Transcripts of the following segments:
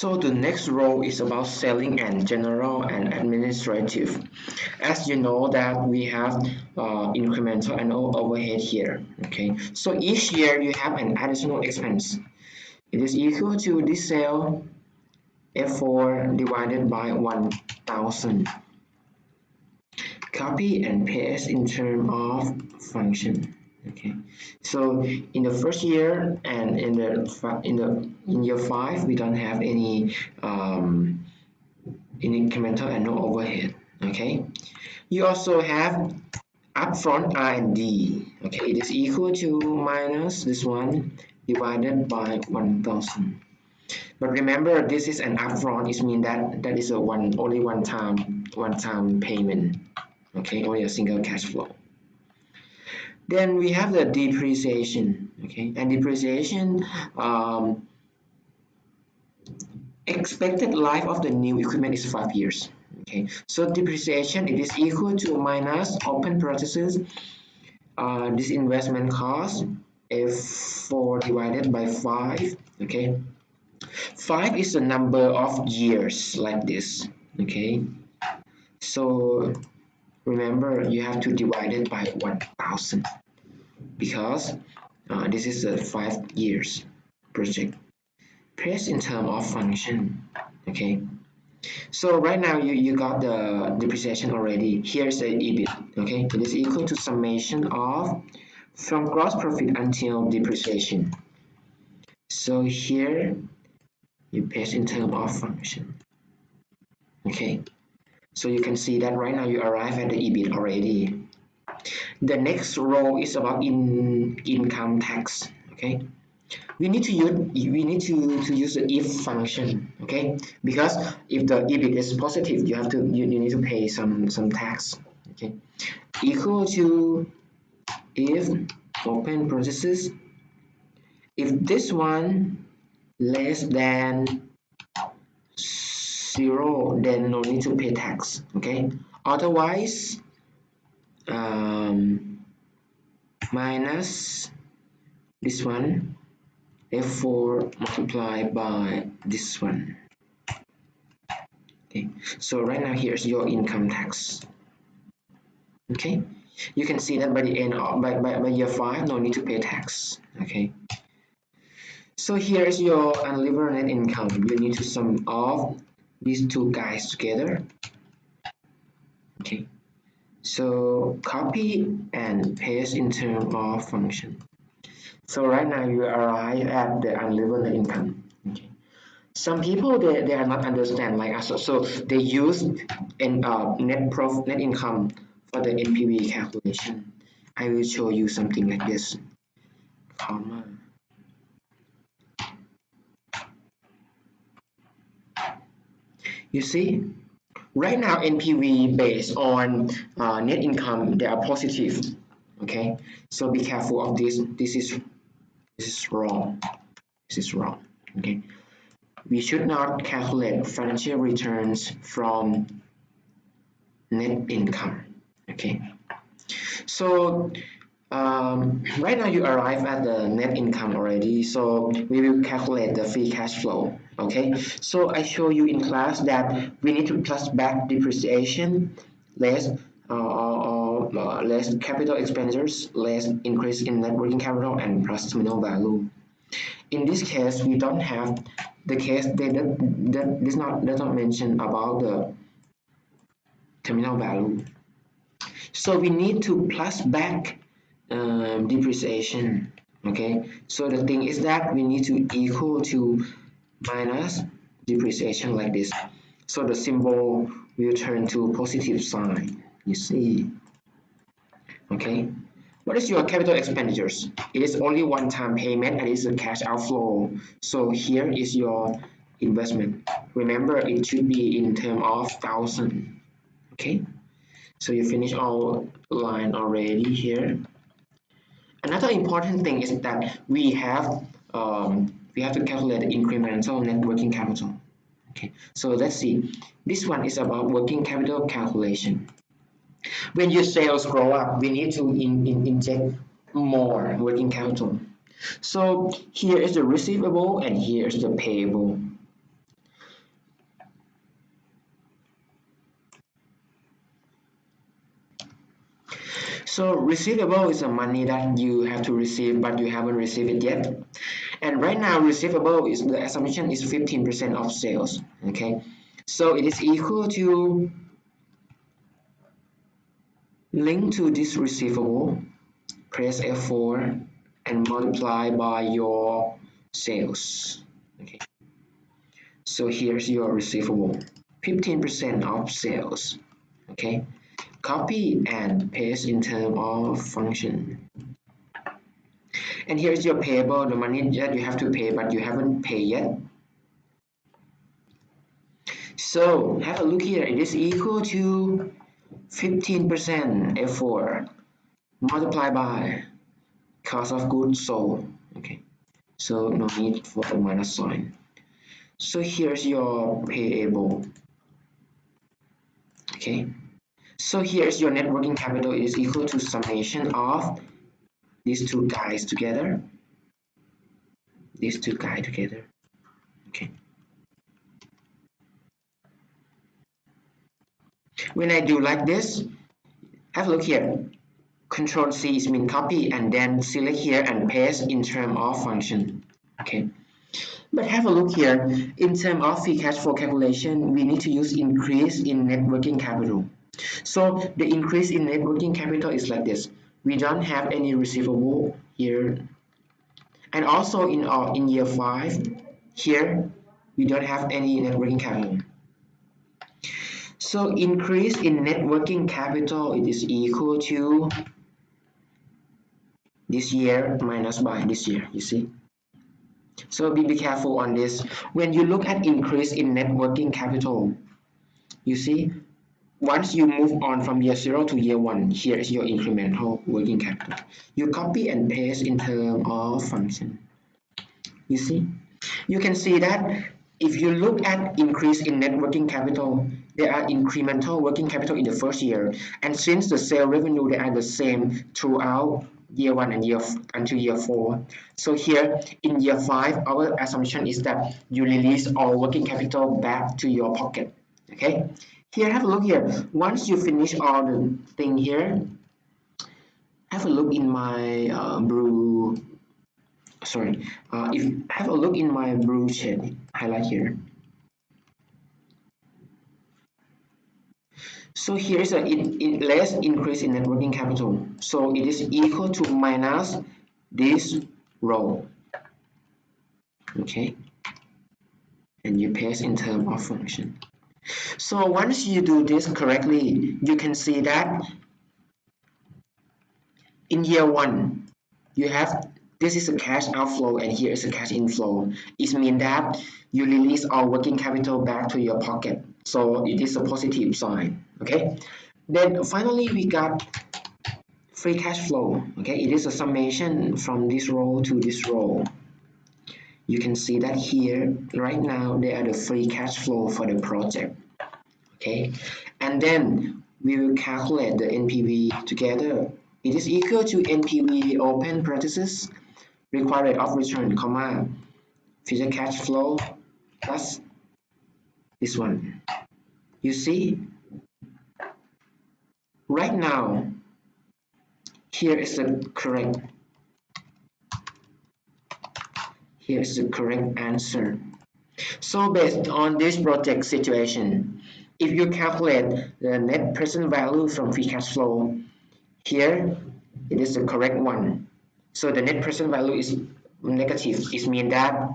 So the next row is about selling and general and administrative. As you know that we have incremental annual overhead here. Okay, so each year you have an additional expense. It is equal to this cell F4 divided by 1000. Copy and paste in terms of function. Okay, so in the first year and in year 5 we don't have any incremental annual overhead. Okay, you also have upfront R&D. Okay, it is equal to minus this one divided by 1000. But remember, this is an upfront. It means that is a only one time payment. Okay, only a single cash flow. Then we have the depreciation. Okay, and depreciation expected life of the new equipment is 5 years. Okay, so depreciation it is equal to minus open parentheses this investment cost F4 divided by 5. Okay, 5 is the number of years like this. Okay, so remember you have to divide it by 1000 because this is a 5 years project. Press in terms of function. Okay, so right now you got the depreciation already. Here's the EBIT. Okay, it is equal to summation of from gross profit until depreciation. So here you paste in terms of function. Okay, so you can see that right now you arrive at the EBIT already. The next row is about income tax. Okay, we need to use the if function. Okay, because if the EBIT is positive, you need to pay some tax. Okay, equal to if open parenthesis if this one less than 0, then no need to pay tax. Okay, otherwise minus this one F4 multiplied by this one. Okay, so right now here's your income tax. Okay, you can see that by the end of by year 5 no need to pay tax. Okay, so here is your unlevered net income. You need to sum of these two guys together. Okay, so copy and paste in terms of function. So right now you arrive at the unlevered net income. Okay. Some people they are not understand like us, so they use net income for the NPV calculation. I will show you something like this. Comma. You see, right now NPV based on net income they are positive. Okay, so be careful of this. This is wrong. This is wrong. Okay, we should not calculate financial returns from net income. Okay, so right now you arrive at the net income already, so we will calculate the free cash flow. Okay, so I show you in class that we need to plus back depreciation less less capital expenditures, less increase in net working capital, and plus terminal value. In this case, we don't have the case that does not mention about the terminal value. So we need to plus back depreciation. Okay, so the thing is that we need to equal to minus depreciation like this. So the symbol will turn to positive sign. You see. Okay. What is your capital expenditures? It is only one-time payment and it's a cash outflow. So here is your investment. Remember, it should be in terms of 1000. Okay. So you finish all line already here. Another important thing is that we have to calculate the incremental net working capital. Okay, so let's see. This one is about working capital calculation. When your sales grow up, we need to inject more working capital. So here is the receivable and here is the payable. So receivable is the money that you have to receive but you haven't received it yet. And right now receivable is the assumption is 15% of sales. Okay. So it is equal to link to this receivable, press F4 and multiply by your sales. Okay. So here's your receivable, 15% of sales. Okay. Copy and paste in terms of function. And here's your payable, the money that you have to pay but you haven't paid yet. So have a look here, it is equal to 15% F4 multiplied by cost of goods sold. Okay, so no need for the minus sign. So here's your payable. Okay, so here's your net working capital is equal to summation of these two guys together. Okay. When I do like this, have a look here. Control C is mean copy and then select here and paste in term of function. Okay. But have a look here. In terms of free cash flow calculation, we need to use increase in net working capital. So the increase in net working capital is like this. We don't have any receivable here. And also in year 5, here, we don't have any net working capital. So increase in net working capital, it is equal to this year minus by this year, you see. So be careful on this. When you look at increase in net working capital, you see, once you move on from year 0 to year 1, here is your incremental working capital. You copy and paste in terms of function. You see, you can see that if you look at increase in net working capital, there are incremental working capital in the first year, and since the sale revenue they are the same throughout year 1 and until year 4. So here in year 5, our assumption is that you release all working capital back to your pocket. Okay, here have a look here. Once you finish all the thing here, have a look in my if have a look in my blue shade highlight here. So here is a less increase in net working capital. So it is equal to minus this row. Okay, and you paste in terms of function. So once you do this correctly, you can see that in year 1, you have this is a cash outflow and here is a cash inflow. It means that you release all working capital back to your pocket. So it is a positive sign. Okay. Then finally we got free cash flow. Okay, it is a summation from this row to this row. You can see that here right now they are the free cash flow for the project. Okay, and then we will calculate the NPV together. It is equal to NPV open parenthesis required rate of return, comma, future cash flow plus this one. You see, right now, here is the correct answer. So based on this project situation, if you calculate the net present value from free cash flow, here it is the correct one. So the net present value is negative. It means that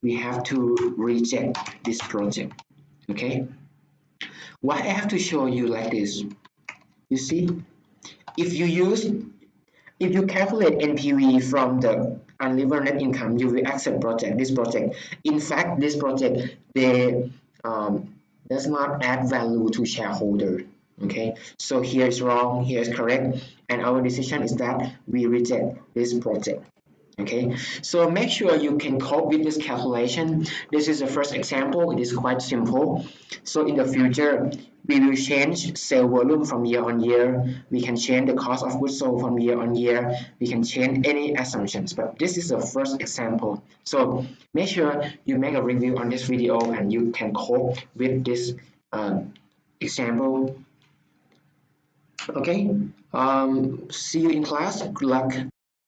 we have to reject this project. Okay. Why I have to show you like this? You see, if you calculate NPV from the unlevered net income, you will accept this project. In fact, this project they does not add value to shareholder. Okay, so here is wrong, here is correct, and our decision is that we reject this project. Okay, so make sure you can cope with this calculation. This is the first example. It is quite simple. So in the future, we will change sale volume from year on year. We can change the cost of goods sold from year on year. We can change any assumptions, but this is the first example. So make sure you make a review on this video and you can cope with this example Okay. See you in class. Good luck.